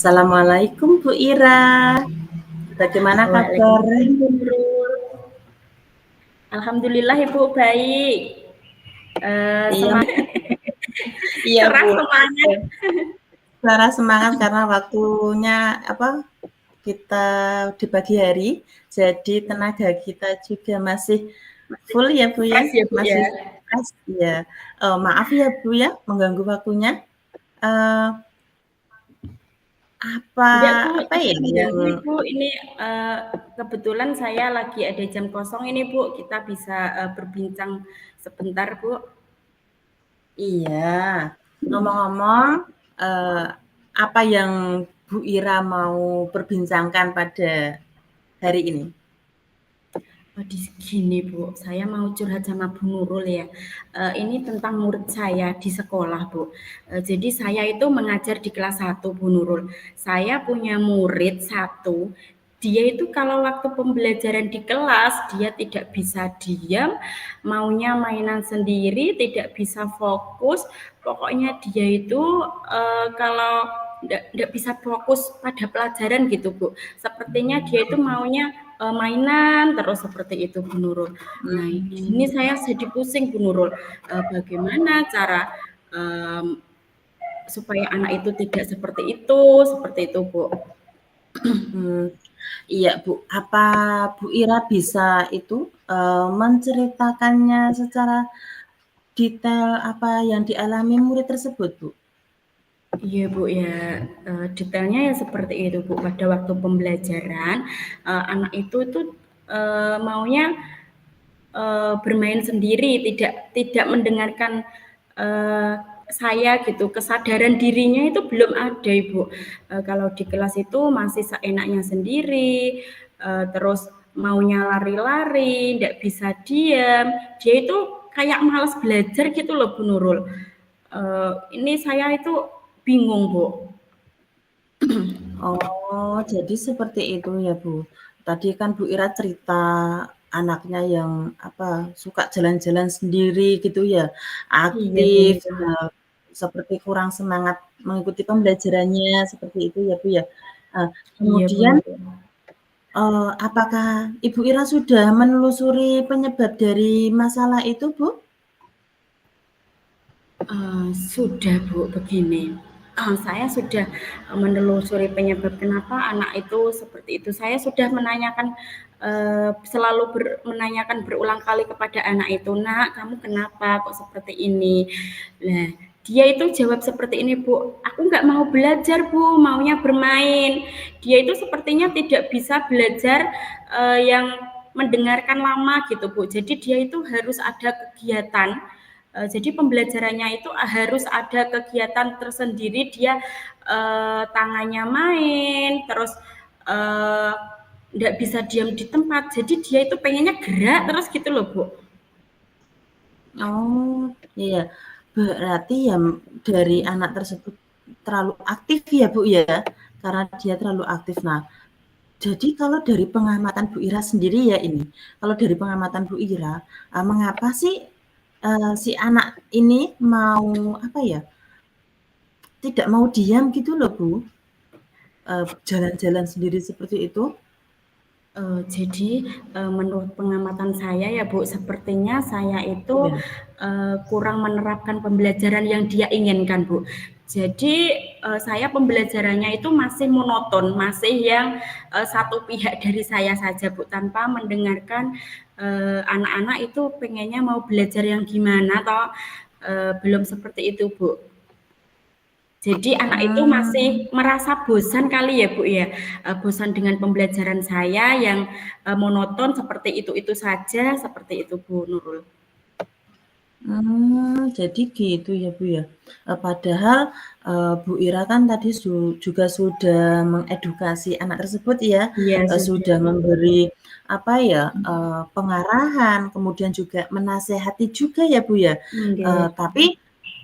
Assalamualaikum Bu Ira. Bagaimana kabar? Alhamdulillah Ibu baik. Iya Cerah Bu. semangat. Cerah semangat karena waktunya kita di pagi hari, jadi tenaga kita juga masih full ya Bu ya, masih fresh ya. Maaf ya Bu ya mengganggu waktunya. Apa ya yang Bu, ini kebetulan saya lagi ada jam kosong ini Bu, kita bisa berbincang sebentar Bu. Iya, ngomong-ngomong, apa yang Bu Ira mau perbincangkan pada hari ini? Gini Bu, saya mau curhat sama Bu Nurul ya. Ini tentang murid saya di sekolah Bu. Jadi saya itu mengajar di kelas 1 Bu Nurul. Saya punya murid 1, dia itu kalau waktu pembelajaran di kelas, dia tidak bisa diam, maunya mainan sendiri, tidak bisa fokus. Pokoknya dia itu kalau tidak bisa fokus pada pelajaran gitu Bu. Sepertinya dia itu maunya mainan terus seperti itu Bu Nurul. Nah ini saya jadi pusing Bu Nurul. Bagaimana cara supaya anak itu tidak seperti itu Bu. Iya Bu, apa Bu Ira bisa itu menceritakannya secara detail apa yang dialami murid tersebut Bu? Iya Bu ya, detailnya ya seperti itu Bu. Pada waktu pembelajaran anak itu maunya bermain sendiri, tidak mendengarkan saya gitu. Kesadaran dirinya itu belum ada Ibu. Kalau di kelas itu masih seenaknya sendiri, terus maunya lari-lari, tidak bisa diam. Dia itu kayak malas belajar gitu loh Bu Nurul. Ini saya itu bingung Bu. Oh, jadi seperti itu ya Bu. Tadi kan Bu Ira cerita anaknya yang suka jalan-jalan sendiri gitu ya, aktif, seperti kurang semangat mengikuti pembelajarannya seperti itu ya Bu ya. Kemudian apakah Ibu Ira sudah menelusuri penyebab dari masalah itu Bu? Sudah Bu, begini. Saya sudah menelusuri penyebab kenapa anak itu seperti itu. Saya sudah menanyakan menanyakan berulang kali kepada anak itu, "Nak, kamu kenapa kok seperti ini?" Nah, dia itu jawab seperti ini, "Bu, aku nggak mau belajar, Bu, maunya bermain." Dia itu sepertinya tidak bisa belajar yang mendengarkan lama gitu, Bu. Jadi dia itu harus ada kegiatan. Jadi pembelajarannya itu harus ada kegiatan tersendiri, dia tangannya main, terus nggak bisa diam di tempat. Jadi dia itu pengennya gerak terus gitu loh Bu. Oh iya, berarti ya dari anak tersebut terlalu aktif ya Bu ya, karena dia terlalu aktif. Nah, jadi kalau dari pengamatan Bu Ira sendiri ya ini, kalau dari pengamatan Bu Ira, mengapa sih si anak ini mau tidak mau diam gitu loh Bu, jalan-jalan sendiri seperti itu? Jadi menurut pengamatan saya ya Bu, sepertinya saya itu kurang menerapkan pembelajaran yang dia inginkan Bu. Jadi saya pembelajarannya itu masih monoton, masih yang satu pihak dari saya saja Bu, tanpa mendengarkan anak-anak itu pengennya mau belajar yang gimana toh belum seperti itu Bu. Jadi anak itu masih merasa bosan kali ya Bu ya, bosan dengan pembelajaran saya yang monoton seperti itu saja, seperti itu Bu Nurul. Jadi gitu ya, Bu, ya. Padahal, Bu Ira kan tadi juga sudah mengedukasi anak tersebut ya, Iya, sudah. sudah memberi, apa ya, pengarahan, kemudian juga menasehati juga ya, Bu, ya. Nggih. Tapi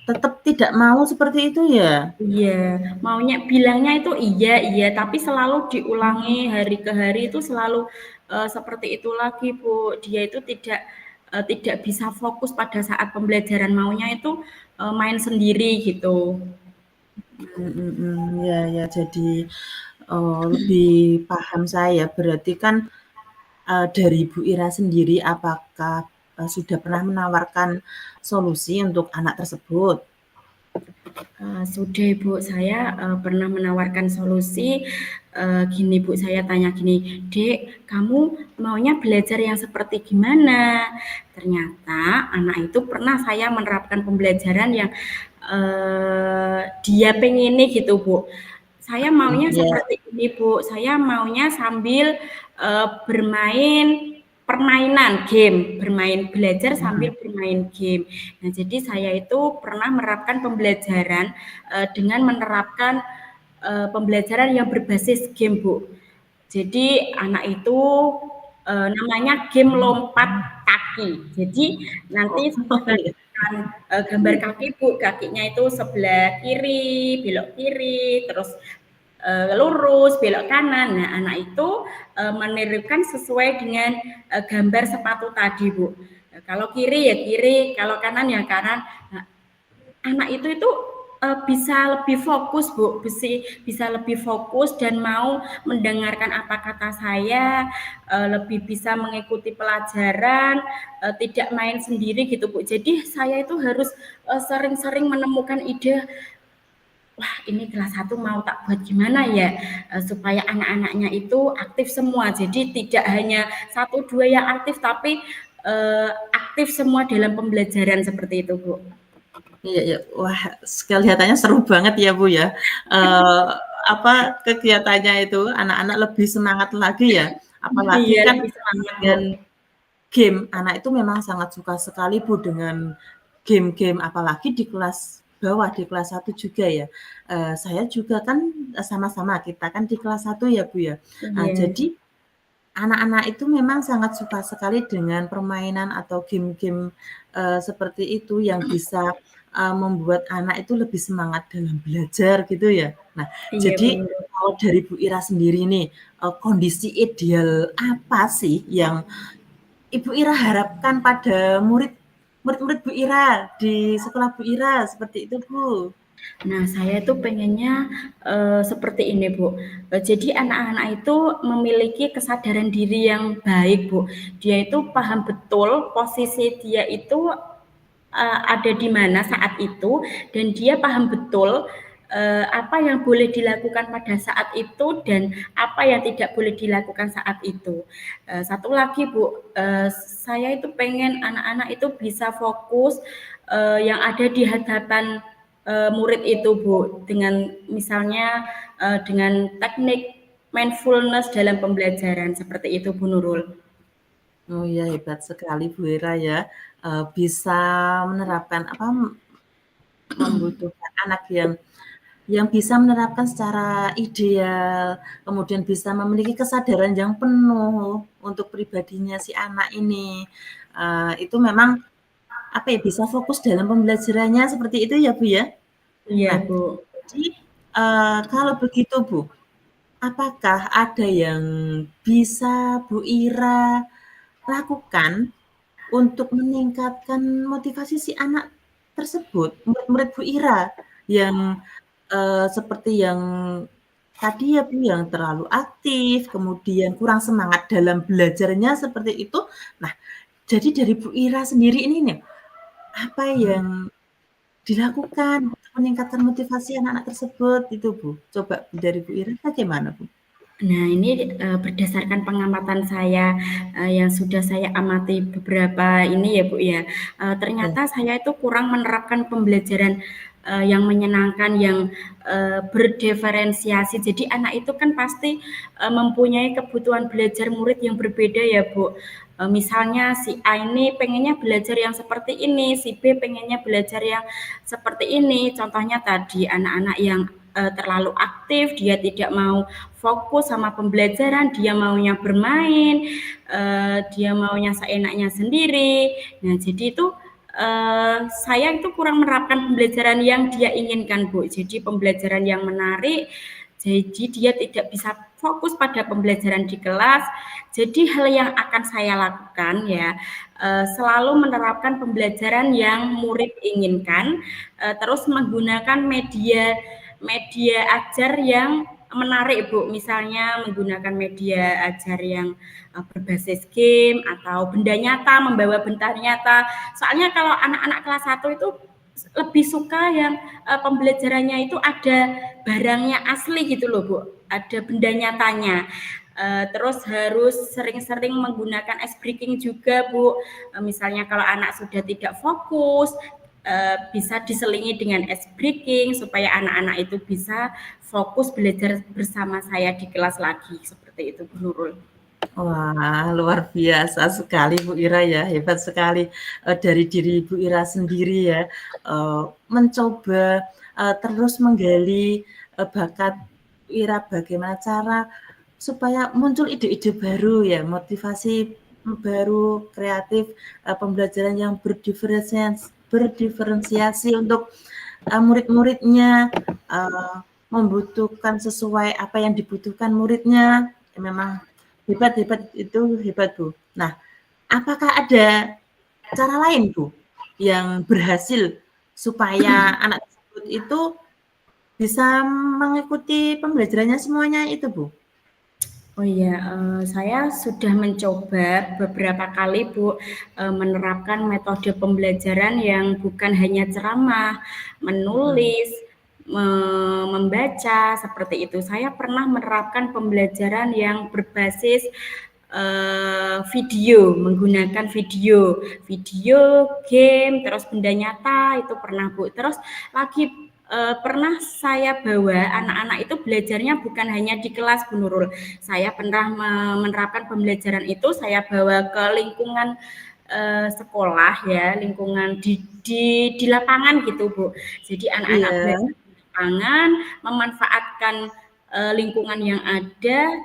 tetap tidak mau seperti itu ya? Iya, maunya bilangnya itu iya iya, tapi selalu diulangi hari ke hari itu selalu, seperti itu lagi, Bu. Dia itu tidak bisa fokus pada saat pembelajaran, maunya itu, main sendiri gitu. Ya ya, jadi, lebih paham saya. Berarti kan, dari Ibu Ira sendiri apakah, sudah pernah menawarkan solusi untuk anak tersebut? Sudah Ibu, saya, pernah menawarkan solusi, gini Bu, saya tanya gini, "Dek, kamu maunya belajar yang seperti gimana?" Ternyata anak itu pernah saya menerapkan pembelajaran yang, dia pengini gitu Bu. Saya maunya Ya, seperti ini Bu, saya maunya sambil, bermain permainan, game, belajar mhm. sambil bermain game. Nah, jadi saya itu pernah menerapkan pembelajaran, dengan menerapkan, pembelajaran yang berbasis game, Bu. Jadi anak itu, namanya game lompat kaki. Jadi nanti Oh, saya iya. kasihkan, gambar kaki, Bu, kakinya itu sebelah kiri, belok kiri, terus, lurus, belok kanan. Nah, anak itu, menirukan sesuai dengan, gambar sepatu tadi, Bu. Kalau kiri ya kiri, kalau kanan ya kanan. Nah, anak itu bisa lebih fokus Bu, bisa lebih fokus dan mau mendengarkan apa kata saya, lebih bisa mengikuti pelajaran, tidak main sendiri gitu Bu. Jadi saya itu harus sering-sering menemukan ide, wah ini kelas 1 mau tak buat gimana ya, supaya anak-anaknya itu aktif semua. Jadi tidak hanya satu dua yang aktif, tapi aktif semua dalam pembelajaran seperti itu Bu. Iya iya. Wah, kelihatannya seru banget ya, Bu, ya. Eee, apa, kegiatannya itu, anak-anak lebih semangat lagi ya. Apalagi Iya kan lebih semangat Bu. dengan game, anak itu memang sangat suka sekali, Bu, dengan game-game, apalagi di kelas bawah, di kelas 1 juga ya. Saya juga kan, sama-sama, kita kan di kelas 1 ya, Bu, ya. Iya, Jadi anak-anak itu memang sangat suka sekali dengan permainan atau game-game, seperti itu yang bisa, membuat anak itu lebih semangat dalam belajar gitu ya. Nah, iya jadi benar. kalau dari Bu Ira sendiri nih, kondisi ideal apa sih yang Ibu Ira harapkan pada murid-murid Bu Ira di sekolah Bu Ira, seperti itu, Bu? Nah, saya itu pengennya, seperti ini, Bu, jadi anak-anak itu memiliki kesadaran diri yang baik, Bu. Dia itu paham betul posisi dia itu, ada di mana saat itu dan dia paham betul, apa yang boleh dilakukan pada saat itu dan apa yang tidak boleh dilakukan saat itu. Satu lagi, Bu, saya itu pengen anak-anak itu bisa fokus, yang ada di hadapan murid itu Bu, dengan misalnya dengan teknik mindfulness dalam pembelajaran seperti itu Bu Nurul. Oh ya, hebat sekali Bu Ira ya, bisa menerapkan apa, membutuhkan anak yang bisa menerapkan secara ideal, kemudian bisa memiliki kesadaran yang penuh untuk pribadinya si anak ini. Itu memang, apa ya, bisa fokus dalam pembelajarannya seperti itu ya, Bu, ya? Iya Nah, Bu. jadi, kalau begitu, Bu, apakah ada yang bisa Bu Ira lakukan untuk meningkatkan motivasi si anak tersebut, murid-murid Bu Ira yang, seperti yang tadi ya, Bu, yang terlalu aktif, kemudian kurang semangat dalam belajarnya seperti itu. Nah, jadi dari Bu Ira sendiri ini nih, apa yang dilakukan untuk meningkatkan motivasi anak-anak tersebut itu, Bu? Coba dari Bu Ira bagaimana, Bu? Nah, ini, berdasarkan pengamatan saya, yang sudah saya amati beberapa ini ya, Bu, ya, Ya, ternyata saya itu kurang menerapkan pembelajaran, yang menyenangkan, yang, berdiferensiasi. Jadi anak itu kan pasti, mempunyai kebutuhan belajar murid yang berbeda ya, Bu. Misalnya si A ini pengennya belajar yang seperti ini, si B pengennya belajar yang seperti ini. Contohnya tadi anak-anak yang terlalu aktif, dia tidak mau fokus sama pembelajaran, dia maunya bermain, dia maunya seenaknya sendiri. Nah, jadi itu saya itu kurang menerapkan pembelajaran yang dia inginkan, Bu. Jadi pembelajaran yang menarik, jadi dia tidak bisa fokus pada pembelajaran di kelas. Jadi hal yang akan saya lakukan ya, selalu menerapkan pembelajaran yang murid inginkan, terus menggunakan media media ajar yang menarik, Bu. Misalnya menggunakan media ajar yang berbasis game atau benda nyata, membawa benda nyata. Soalnya kalau anak-anak kelas 1 itu lebih suka yang pembelajarannya itu ada barangnya asli gitu loh, Bu. Ada benda nyatanya. Terus harus sering-sering menggunakan ice breaking juga, Bu. Misalnya kalau anak sudah tidak fokus, bisa diselingi dengan ice breaking supaya anak-anak itu bisa fokus belajar bersama saya di kelas lagi. Seperti itu, Bu Nurul. Wah, luar biasa sekali Bu Ira ya, hebat sekali dari diri Bu Ira sendiri ya, mencoba terus menggali bakat Bu Ira, bagaimana cara supaya muncul ide-ide baru ya, motivasi baru, kreatif, pembelajaran yang berdiferensiasi untuk murid-muridnya, membutuhkan sesuai apa yang dibutuhkan muridnya, ya memang hebat itu hebat, Bu. Nah, apakah ada cara lain, Bu, yang berhasil supaya anak tersebut itu bisa mengikuti pembelajarannya semuanya itu, Bu? Oh iya, saya sudah mencoba beberapa kali, Bu, menerapkan metode pembelajaran yang bukan hanya ceramah, menulis, membaca, seperti itu. Saya pernah menerapkan pembelajaran yang berbasis video, menggunakan video, game, terus benda nyata itu pernah, Bu. Terus lagi pernah saya bawa anak-anak itu belajarnya bukan hanya di kelas, Bu Nurul. Saya pernah menerapkan pembelajaran itu, saya bawa ke lingkungan sekolah ya, lingkungan di lapangan gitu, Bu. Jadi anak-anak belajar Iya. di lapangan, memanfaatkan lingkungan yang ada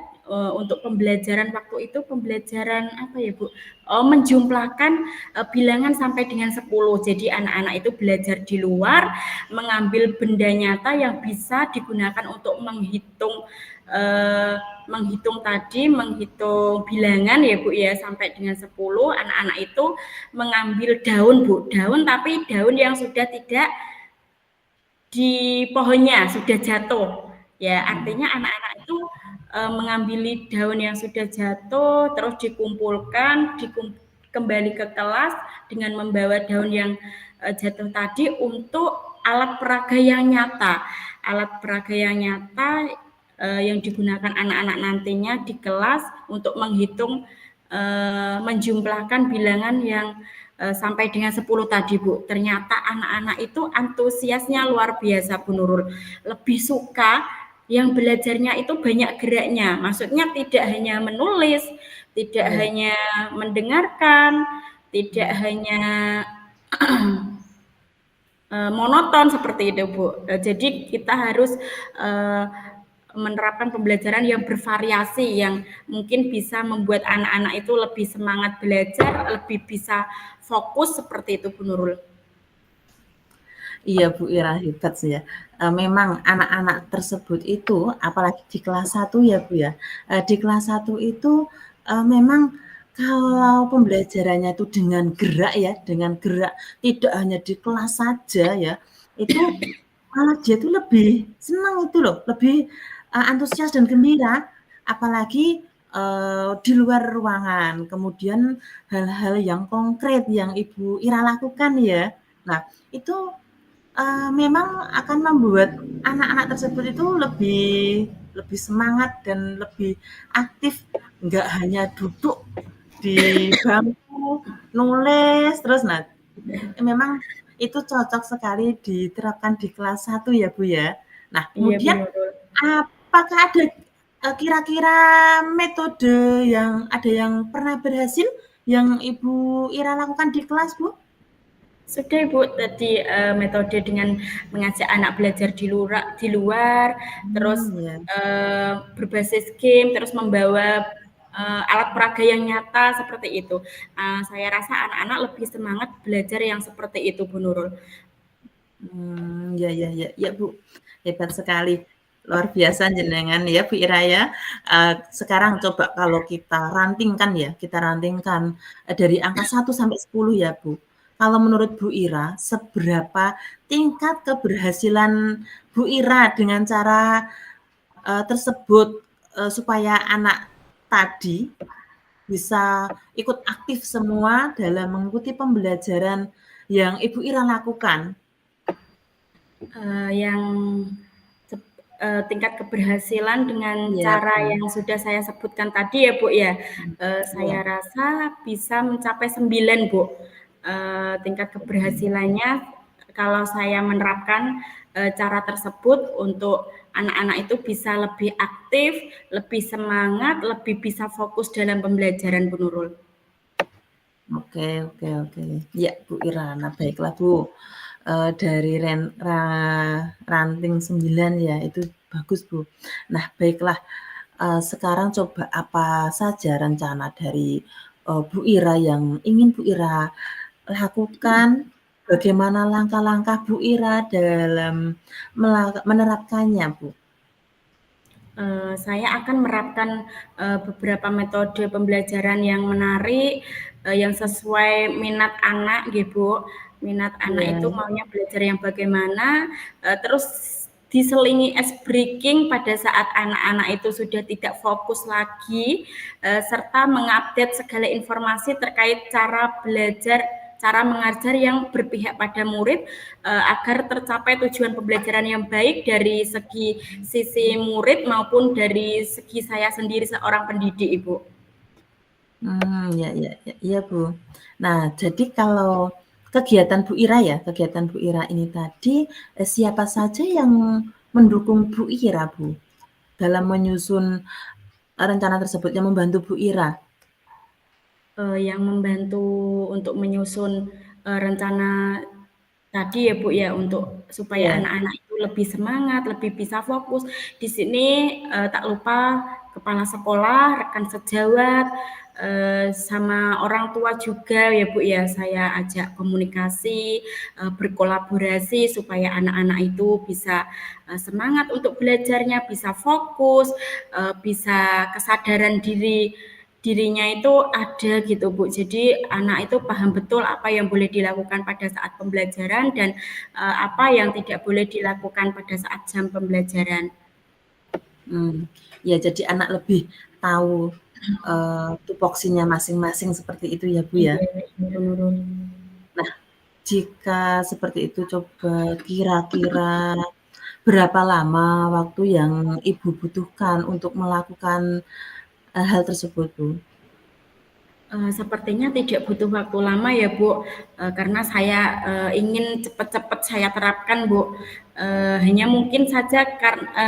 untuk pembelajaran waktu itu pembelajaran apa ya, Bu? Menjumlahkan bilangan sampai dengan 10. Jadi anak-anak itu belajar di luar, mengambil benda nyata yang bisa digunakan untuk menghitung menghitung bilangan ya, Bu ya, sampai dengan 10. Anak-anak itu mengambil daun, Bu. Daun tapi daun yang sudah tidak di pohonnya, sudah jatuh. Ya, artinya anak-anak itu mengambil daun yang sudah jatuh, terus dikumpulkan, kembali ke kelas dengan membawa daun yang jatuh tadi untuk alat peraga yang nyata. Alat peraga yang nyata yang digunakan anak-anak nantinya di kelas untuk menghitung, menjumlahkan bilangan yang sampai dengan 10 tadi, Bu. Ternyata anak-anak itu antusiasnya luar biasa, Bu Nurul. Lebih suka yang belajarnya itu banyak geraknya. Maksudnya tidak hanya menulis, tidak hanya mendengarkan, tidak hanya monoton seperti itu, Bu. Jadi kita harus menerapkan pembelajaran yang bervariasi yang mungkin bisa membuat anak-anak itu lebih semangat belajar, lebih bisa fokus seperti itu, Bu Nurul. Iya, Bu Ira, hebat sih ya. Memang anak-anak tersebut itu, apalagi di kelas 1 ya, Bu ya, di kelas 1 itu, memang kalau pembelajarannya itu dengan gerak ya, dengan gerak, tidak hanya di kelas saja ya, itu malah dia tuh lebih senang itu loh, lebih, antusias dan gembira, apalagi, di luar ruangan. Kemudian hal-hal yang konkret yang Ibu Ira lakukan ya. Nah, itu memang akan membuat anak-anak tersebut itu lebih lebih semangat dan lebih aktif, nggak hanya duduk di bangku, nulis terus. Nah, memang itu cocok sekali diterapkan di kelas 1 ya, Bu, ya. Nah, Iya, Bu kemudian Nurul. apakah ada, kira-kira metode yang ada yang pernah berhasil yang Ibu Ira lakukan di kelas, Bu? Sudah Ibu, tadi metode dengan mengajak anak belajar di luar, terus Ya. berbasis game, terus membawa alat peraga yang nyata seperti itu. Saya rasa anak-anak lebih semangat belajar yang seperti itu, Bu Nurul. Ya, Bu. Hebat sekali. Luar biasa jenengan ya, Bu Ira ya. Sekarang coba kalau kita rantingkan dari angka 1 sampai 10 ya, Bu. Kalau menurut Bu Ira, seberapa tingkat keberhasilan Bu Ira dengan cara tersebut supaya anak tadi bisa ikut aktif semua dalam mengikuti pembelajaran yang Ibu Ira lakukan? Yang tingkat keberhasilan dengan Iya, cara Bu. yang sudah saya sebutkan tadi ya Bu ya, Iya. saya rasa bisa mencapai 9 Bu. Tingkat keberhasilannya kalau saya menerapkan cara tersebut untuk anak-anak itu bisa lebih aktif, lebih semangat, lebih bisa fokus dalam pembelajaran Bu Nurul. Oke. Ya, Bu Ira. Nah, baiklah, Bu. Dari ranting 9 ya, itu bagus, Bu. Nah, baiklah, sekarang coba apa saja rencana dari Bu Ira yang ingin Bu Ira lakukan? Bagaimana langkah-langkah Bu Ira dalam menerapkannya, Bu? Saya akan menerapkan beberapa metode pembelajaran yang menarik, yang sesuai minat anak gitu. Minat anak itu Iya. maunya belajar yang bagaimana, terus diselingi ice breaking pada saat anak-anak itu sudah tidak fokus lagi, serta mengupdate segala informasi terkait cara belajar, cara mengajar yang berpihak pada murid agar tercapai tujuan pembelajaran yang baik dari segi sisi murid maupun dari segi saya sendiri seorang pendidik, Ibu. Ya, Bu. Nah, jadi kalau kegiatan Bu Ira ini tadi, siapa saja yang mendukung Bu Ira, Bu, dalam menyusun rencana tersebut, yang membantu Bu Ira? Yang membantu untuk menyusun rencana tadi ya Bu ya, untuk supaya Iya. anak-anak itu lebih semangat, lebih bisa fokus. Di sini tak lupa kepala sekolah, rekan sejawat, sama orang tua juga ya Bu ya, saya ajak komunikasi, berkolaborasi supaya anak-anak itu bisa semangat untuk belajarnya, bisa fokus, bisa kesadaran dirinya itu ada gitu Bu. Jadi anak itu paham betul apa yang boleh dilakukan pada saat pembelajaran dan apa yang tidak boleh dilakukan pada saat jam pembelajaran. Ya, jadi anak lebih tahu tupoksinya masing-masing seperti itu ya, Bu, ya? Iya, menurun. Nah, jika seperti itu coba kira-kira berapa lama waktu yang Ibu butuhkan untuk melakukan hal tersebut, Bu? Sepertinya tidak butuh waktu lama ya Bu, karena saya ingin cepat-cepat saya terapkan Bu. Hanya mungkin saja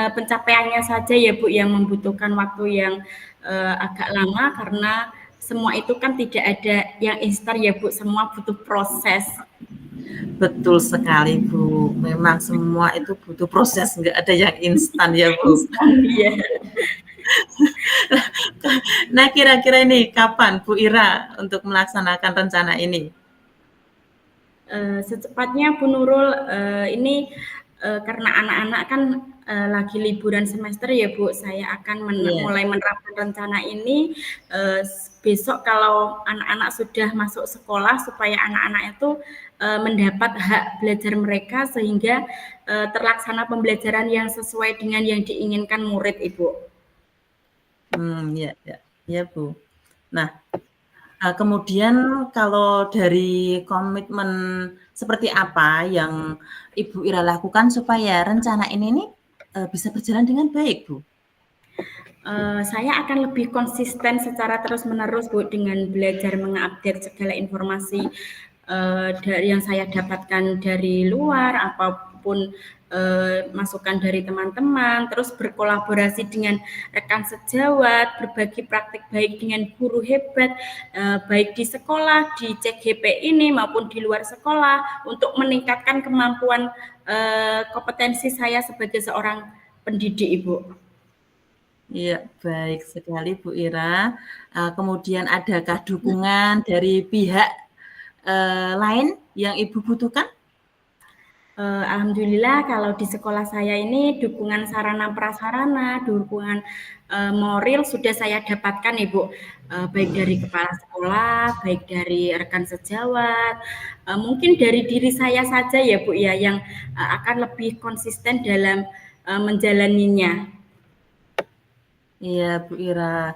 pencapaiannya saja ya Bu yang membutuhkan waktu yang agak lama karena semua itu kan tidak ada yang instan ya Bu, semua butuh proses. Betul sekali, Bu. Memang semua itu butuh proses, nggak ada yang instan ya, Bu. Instan ya. Nah, kira-kira ini kapan Bu Ira untuk melaksanakan rencana ini? Secepatnya Bu Nurul, ini karena anak-anak kan lagi liburan semester ya Bu, saya akan Iya. mulai menerapkan rencana ini besok kalau anak-anak sudah masuk sekolah supaya anak-anak itu mendapat hak belajar mereka sehingga terlaksana pembelajaran yang sesuai dengan yang diinginkan murid Ibu. Ya, Bu. Nah, kemudian kalau dari komitmen seperti apa yang Ibu Ira lakukan supaya rencana ini nih bisa berjalan dengan baik, Bu? Saya akan lebih konsisten secara terus-menerus Bu dengan belajar mengupdate segala informasi dari yang saya dapatkan dari luar maupun masukan dari teman-teman, terus berkolaborasi dengan rekan sejawat, berbagi praktik baik dengan guru hebat, baik di sekolah, di CGP ini maupun di luar sekolah, untuk meningkatkan kemampuan kompetensi saya sebagai seorang pendidik, Ibu. Iya, baik sekali Bu Ira. Kemudian adakah dukungan dari pihak lain yang Ibu butuhkan? Alhamdulillah kalau di sekolah saya ini dukungan sarana prasarana, dukungan moral sudah saya dapatkan Ibu, baik dari kepala sekolah, baik dari rekan sejawat, mungkin dari diri saya saja ya Bu ya yang akan lebih konsisten dalam menjalaninya. Iya Bu Ira,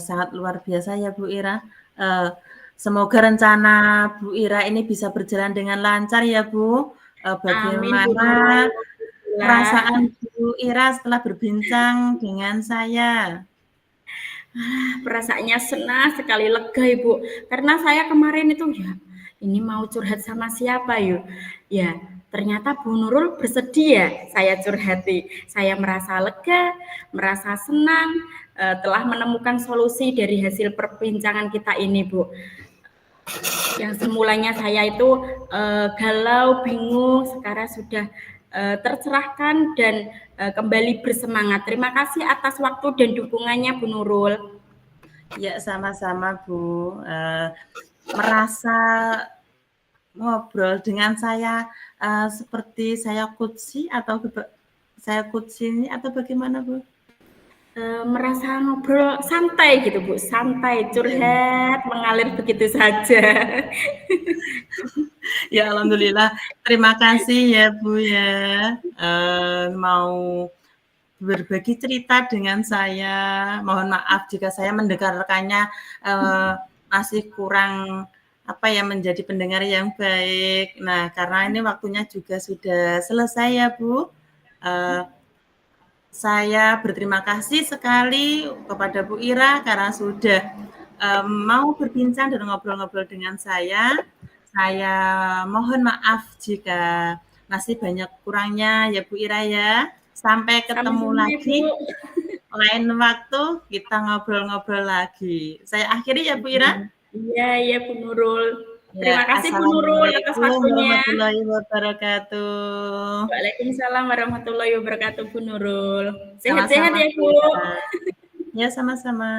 sangat luar biasa ya Bu Ira. Semoga rencana Bu Ira ini bisa berjalan dengan lancar ya Bu. Amin Bu Bagaimana Nurul. perasaan Bu Ira setelah berbincang dengan saya? Perasaannya senang sekali, lega Ibu. Karena saya kemarin itu ya, ini mau curhat sama siapa yuk? Ya, ternyata Bu Nurul bersedia saya curhati. Saya merasa lega, merasa senang, telah menemukan solusi dari hasil perbincangan kita ini Bu. Yang semulanya saya itu galau, bingung, sekarang sudah tercerahkan dan kembali bersemangat. Terima kasih atas waktu dan dukungannya Bu Nurul. Ya, sama-sama Bu. Merasa ngobrol dengan saya seperti saya coaching ini atau bagaimana Bu? Merasa ngobrol santai gitu Bu, santai, curhat, mengalir begitu saja. Ya Alhamdulillah, terima kasih ya Bu ya, mau berbagi cerita dengan saya. Mohon maaf jika saya mendengarkannya masih kurang menjadi pendengar yang baik. Nah, karena ini waktunya juga sudah selesai ya Bu. Saya berterima kasih sekali kepada Bu Ira karena sudah mau berbincang dan ngobrol-ngobrol dengan saya. Saya mohon maaf jika masih banyak kurangnya ya Bu Ira ya. Sampai ketemu Sama-sama lagi. Bu. Lain waktu kita ngobrol-ngobrol lagi. Saya akhiri ya Bu Ira. Iya Bu Nurul. Ya, Terima kasih Bu Nurul atas Assalamualaikum waktunya. warahmatullahi wabarakatuh. Waalaikumsalam warahmatullahi wabarakatuh Bu Nurul. Sehat-sehat Sama-sama ya Bu Bu. Ira. Ya, sama-sama.